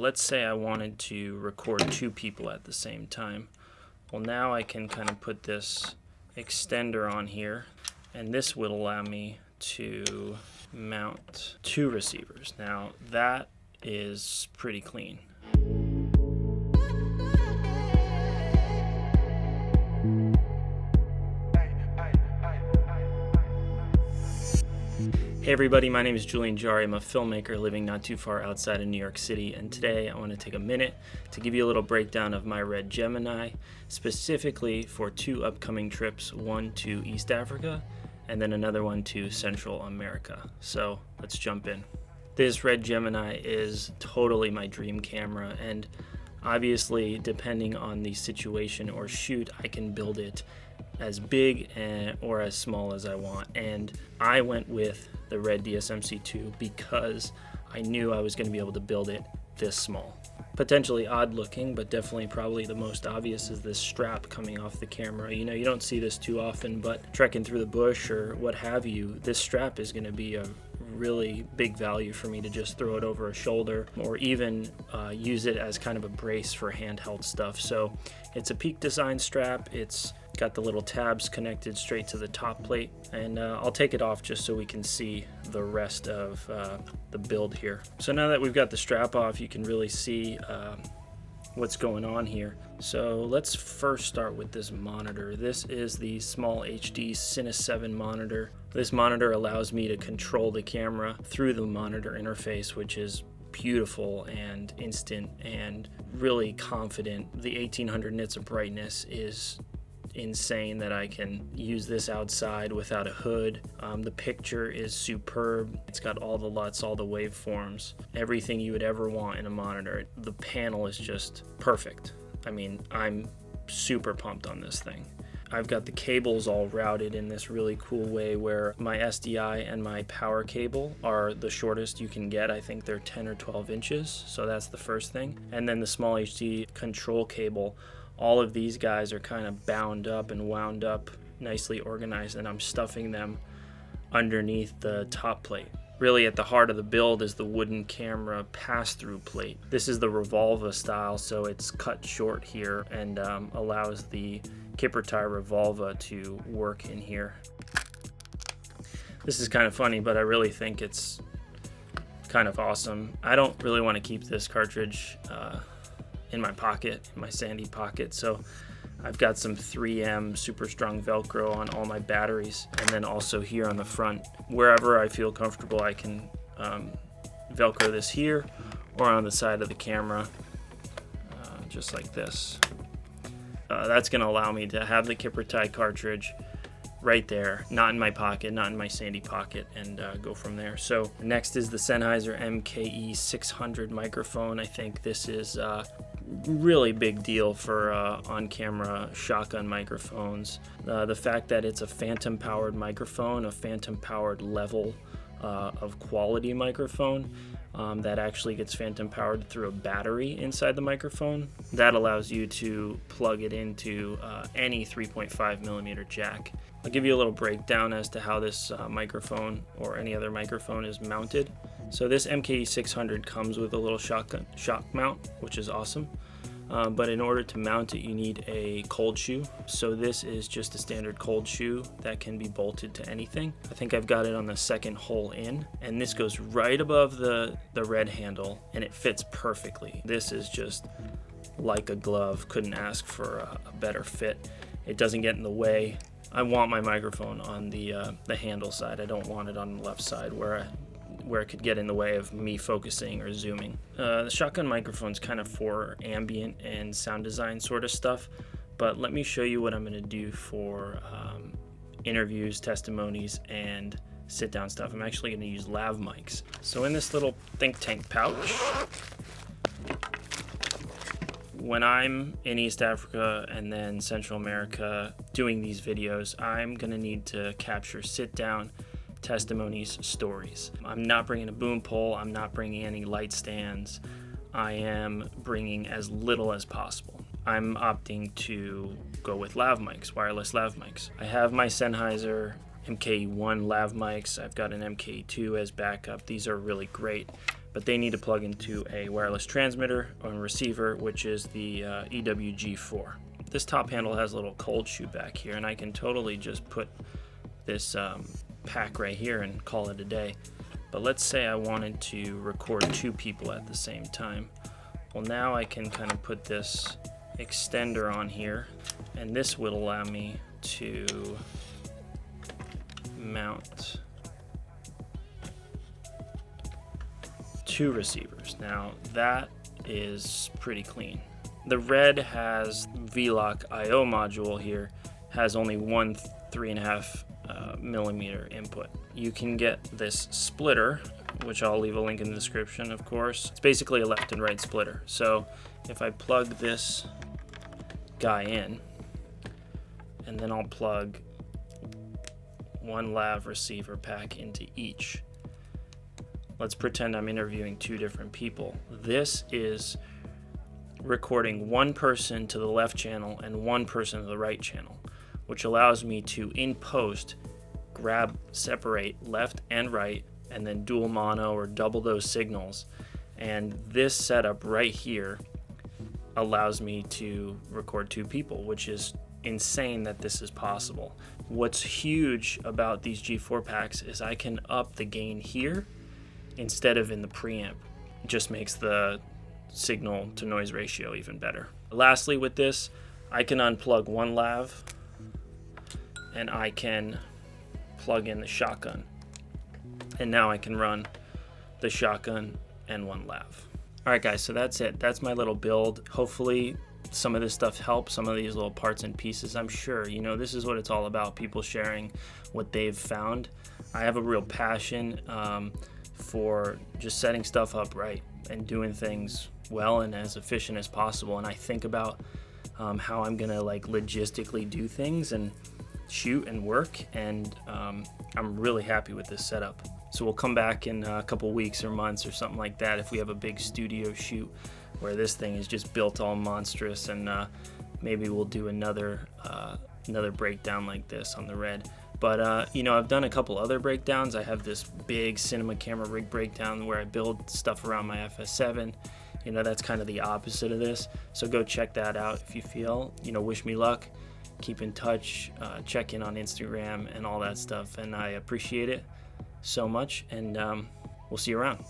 Let's say I wanted to record 2 people at the same time. Well, now I can kind of put this extender on here, and this would allow me to mount 2 receivers. Now that is pretty clean. Hey everybody, my name is Julien Jarry. I'm a filmmaker living not too far outside of New York City, and today I want to take a minute to give you a little breakdown of my red Gemini, specifically for 2 upcoming trips, one to East Africa and then another one to Central America. So let's jump in. This red Gemini is totally my dream camera, and obviously depending on the situation or shoot, I can build it as big or as small as I want. And I went with the red DSMC2 because I knew I was going to be able to build it this small. Potentially odd looking, but definitely probably the most obvious is this strap coming off the camera. You know, you don't see this too often, but trekking through the bush or what have you, this strap is going to be a really big value for me to just throw it over a shoulder or even use it as kind of a brace for handheld stuff. So it's a Peak Design strap. It's got the little tabs connected straight to the top plate, and I'll take it off just so we can see the rest of the build here. So now that we've got the strap off, you can really see what's going on here. So let's first start with this monitor. This is the Small HD Cine 7 monitor. This monitor allows me to control the camera through the monitor interface, which is beautiful and instant and really confident. The 1800 nits of brightness is insane that I can use this outside without a hood. The picture is superb. It's got all the LUTs, all the waveforms, everything you would ever want in a monitor. The panel is just perfect. I mean, I'm super pumped on this thing. I've got the cables all routed in this really cool way where my SDI and my power cable are the shortest you can get. I think they're 10 or 12 inches, so that's the first thing. And then the Small HD control cable, all of these guys are kind of bound up and wound up, nicely organized, and I'm stuffing them underneath the top plate. Really at the heart of the build is the wooden camera pass-through plate. This is the Revolva style, so it's cut short here and allows the Kipper tie Revolva to work in here. This is kind of funny, but I really think it's kind of awesome. I don't really want to keep this cartridge in my pocket, in my sandy pocket, so I've got some 3M super strong Velcro on all my batteries, and then also here on the front, wherever I feel comfortable, I can Velcro this here or on the side of the camera, just like this. That's going to allow me to have the Kipper tie cartridge right there, not in my pocket, not in my sandy pocket, and go from there. So next is the Sennheiser MKE 600 microphone. I think this is really big deal for on-camera shotgun microphones. The fact that it's a phantom powered microphone, a phantom powered level of quality microphone that actually gets phantom powered through a battery inside the microphone, that allows you to plug it into any 3.5 millimeter jack. I'll give you a little breakdown as to how this microphone or any other microphone is mounted. So this MKE 600 comes with a little shock mount, which is awesome. But in order to mount it, you need a cold shoe. So this is just a standard cold shoe that can be bolted to anything. I think I've got it on the second hole in, and this goes right above the red handle, and it fits perfectly. This is just like a glove. Couldn't ask for a better fit. It doesn't get in the way. I want my microphone on the handle side. I don't want it on the left side where it could get in the way of me focusing or zooming. The shotgun microphone's kind of for ambient and sound design sort of stuff, but let me show you what I'm going to do for interviews, testimonies, and sit-down stuff. I'm actually going to use lav mics. So in this little think tank pouch, when I'm in East Africa and then Central America doing these videos, I'm going to need to capture sit-down testimonies, stories. I'm not bringing a boom pole. I'm not bringing any light stands. I am bringing as little as possible. I'm opting to go with lav mics, wireless lav mics. I have my Sennheiser MKE1 lav mics. I've got an MKE2 as backup. These are really great. but they need to plug into a wireless transmitter or receiver, which is the EWG4. This top handle has a little cold shoe back here, and I can totally just put this pack right here and call it a day. But let's say I wanted to record 2 people at the same time. Well, now I can kind of put this extender on here, and this will allow me to mount 2 receivers. Now that is pretty clean. The red has VLOC IO module here, has only one 3.5 millimeter input. You can get this splitter, which I'll leave a link in the description, of course. It's basically a left and right splitter. So if I plug this guy in, and then I'll plug one lav receiver pack into each. Let's pretend I'm interviewing 2 different people. This is recording one person to the left channel and one person to the right channel, which allows me to, in post, grab, separate left and right, and then dual mono or double those signals. And this setup right here allows me to record 2 people, which is insane that this is possible. What's huge about these G4 packs is I can up the gain here instead of in the preamp. It just makes the signal to noise ratio even better. Lastly, with this, I can unplug one lav and I can plug in the shotgun, and now I can run the shotgun and one lav. Alright guys, so that's it. That's my little build. Hopefully some of this stuff helps, some of these little parts and pieces. I'm sure, you know, this is what it's all about, people sharing what they've found. I have a real passion for just setting stuff up right and doing things well and as efficient as possible. And I think about how I'm gonna like logistically do things and shoot and work, and I'm really happy with this setup. So we'll come back in a couple weeks or months or something like that if we have a big studio shoot where this thing is just built all monstrous, and maybe we'll do another breakdown like this on the Red. But you know, I've done a couple other breakdowns. I have this big cinema camera rig breakdown where I build stuff around my FS7. You know, that's kind of the opposite of this. So go check that out if you feel. You know, wish me luck. Keep in touch, check in on Instagram and all that stuff, and I appreciate it so much, and we'll see you around.